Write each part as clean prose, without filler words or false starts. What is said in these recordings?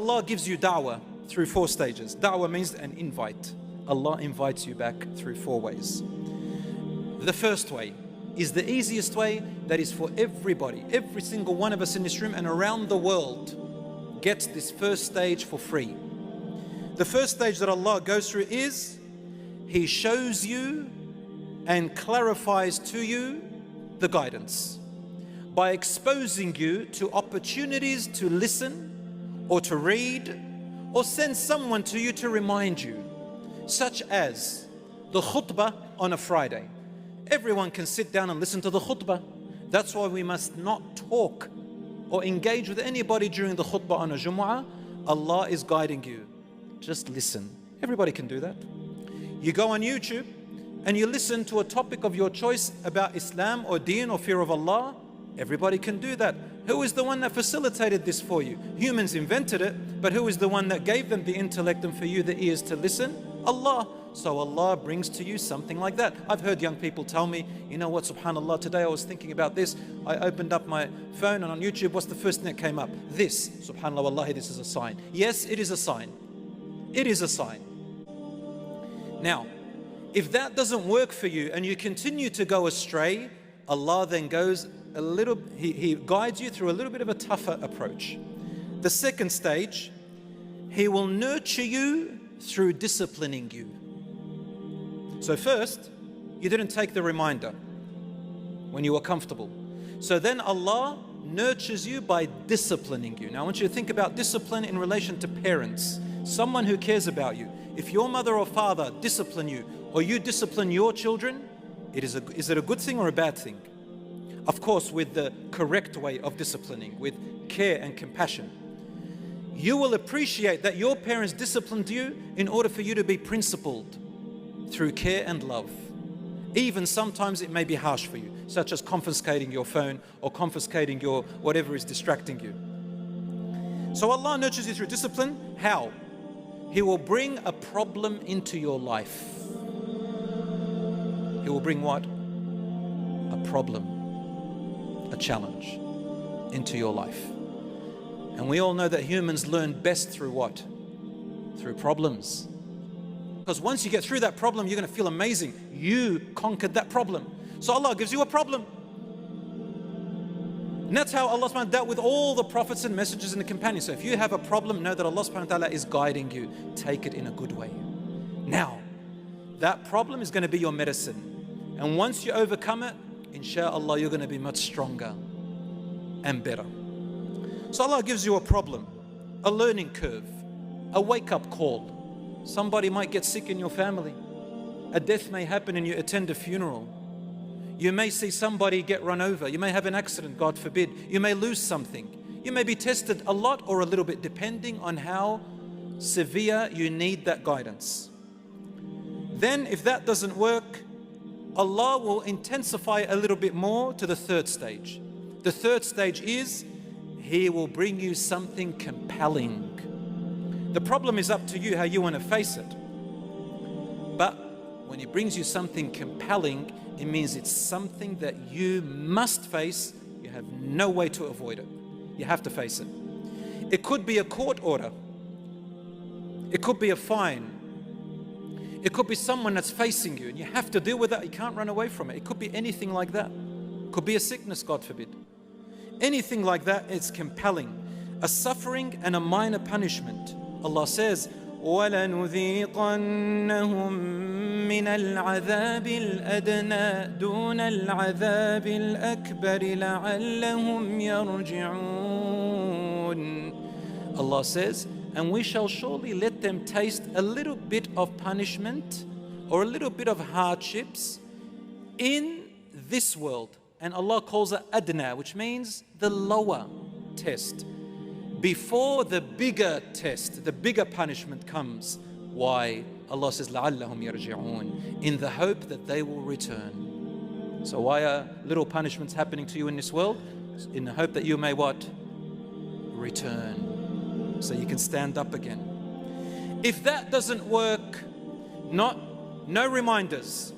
Allah gives you da'wah through 4 stages. Da'wah means an invite. Allah invites you back through 4 ways. The first way is the easiest way, that is for everybody. Every single one of us in this room and around the world gets this first stage for free. The first stage that Allah goes through is He shows you and clarifies to you the guidance by exposing you to opportunities to listen or to read or send someone to you to remind you, such as the khutbah on a Friday. Everyone can sit down and listen to the khutbah. That's why we must not talk or engage with anybody during the khutbah on a Jumu'ah. Allah is guiding you. Just listen. Everybody can do that. You go on YouTube and you listen to a topic of your choice about Islam or Deen or fear of Allah. Everybody can do that. Who is the one that facilitated this for you? Humans invented it, but who is the one that gave them the intellect and for you the ears to listen? Allah. So Allah brings to you something like that. I've heard young people tell me, you know what, subhanallah, today I was thinking about this. I opened up my phone and on YouTube, what's the first thing that came up? This. Subhanallah, wallahi, this is a sign. Yes, it is a sign. It is a sign. Now, if that doesn't work for you and you continue to go astray, Allah then goes a little, He guides you through a little bit of a tougher approach. The second stage, He will nurture you through disciplining you. So first, you didn't take the reminder when you were comfortable. So then Allah nurtures you by disciplining you. Now I want you to think about discipline in relation to parents, someone who cares about you. If your mother or father discipline you, or you discipline your children, is it a good thing or a bad thing? Of course, with the correct way of disciplining, with care and compassion. You will appreciate that your parents disciplined you in order for you to be principled through care and love. Even sometimes it may be harsh for you, such as confiscating your phone or confiscating your whatever is distracting you. So Allah nurtures you through discipline. How? He will bring a problem into your life. He will bring what? A problem, a challenge into your life. And we all know that humans learn best through what? Through problems. Because once you get through that problem, you're going to feel amazing. You conquered that problem. So Allah gives you a problem. And that's how Allah subhanahu wa ta'ala dealt with all the prophets and messengers and the companions. So if you have a problem, know that Allah subhanahu wa ta'ala is guiding you. Take it in a good way. Now, that problem is going to be your medicine. And once you overcome it, inshallah, you're going to be much stronger and better. So Allah gives you a problem, a learning curve, a wake-up call. Somebody might get sick in your family. A death may happen and you attend a funeral. You may see somebody get run over. You may have an accident, God forbid. You may lose something. You may be tested a lot or a little bit, depending on how severe you need that guidance. Then if that doesn't work, Allah will intensify a little bit more to the third stage. The third stage is He will bring you something compelling. The problem is up to you how you want to face it. But when He brings you something compelling, it means it's something that you must face. You have no way to avoid it. You have to face it. It could be a court order. It could be a fine. It could be someone that's facing you and you have to deal with that. You can't run away from it. It could be anything like that. It could be a sickness, God forbid. Anything like that is compelling. A suffering and a minor punishment. Allah says, وَلَنُذِيقَنَّهُم مِّنَ الْعَذَابِ الْأَدْنَى دُونَ الْعَذَابِ الْأَكْبَرِ لَعَلَّهُمْ يَرْجِعُونَ. Allah says, and we shall surely let them taste a little bit of punishment or a little bit of hardships in this world. And Allah calls it adna, which means the lower test, before the bigger test, the bigger punishment comes. Why? Allah says, لَعَلَّهُمْ يَرْجِعُونَ, in the hope that they will return. So why are little punishments happening to you in this world? In the hope that you may what? Return. So you can stand up again. If that doesn't work, no reminders,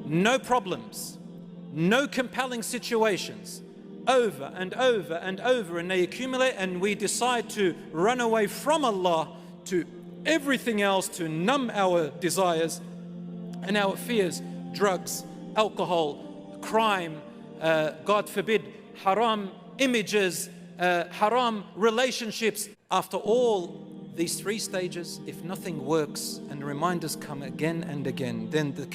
no problems, no compelling situations, over and over and over, and they accumulate, and we decide to run away from Allah to everything else to numb our desires and our fears. Drugs, alcohol, crime, God forbid, haram images, haram relationships. After all these three stages, if nothing works and reminders come again and again, then the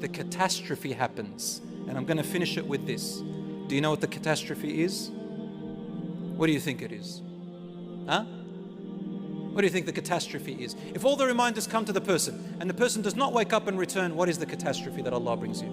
catastrophe happens. And I'm going to finish it with this. Do you know what the catastrophe is? What do you think it is? Huh? What do you think the catastrophe is? If all the reminders come to the person and the person does not wake up and return, what is the catastrophe that Allah brings you?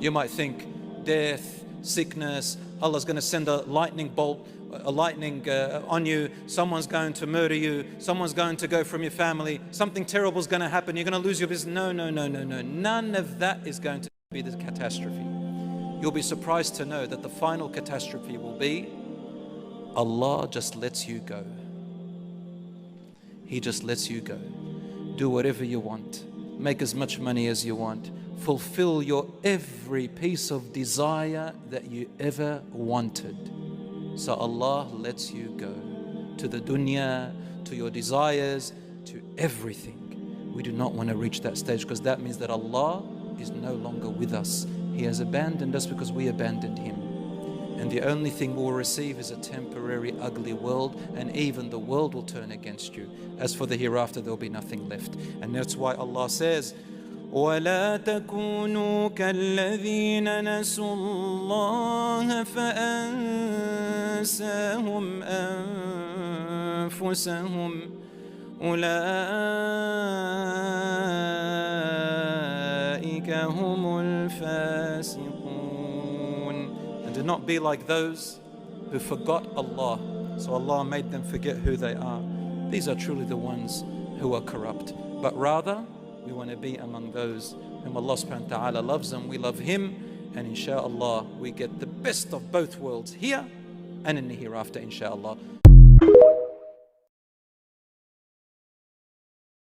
You might think death, sickness, Allah's going to send a lightning bolt, a lightning on you, someone's going to murder you, someone's going to go from your family, something terrible is going to happen, you're going to lose your business. No. None of that is going to be the catastrophe. You'll be surprised to know that the final catastrophe will be Allah just lets you go. He just lets you go. Do whatever you want. Make as much money as you want. Fulfill your every piece of desire that you ever wanted. So Allah lets you go to the dunya, to your desires, to everything. We do not want to reach that stage, because that means that Allah is no longer with us. He has abandoned us because we abandoned Him. And the only thing we'll receive is a temporary, ugly world, and even the world will turn against you. As for the hereafter, there will be nothing left. And that's why Allah says, وَلَا تَكُونُوا كَالَّذِينَ نَسُوا اللَّهَ فَأَنسَاهُمْ أَنفُسَهُمْ أُولَئِكَ هُمُ الْفَاسِقُونَ. And do not be like those who forgot Allah, so Allah made them forget who they are. These are truly the ones who are corrupt. But rather, we want to be among those whom Allah subhanahu wa ta'ala loves, and we love Him, and inshallah we get the best of both worlds here and in the hereafter, inshallah.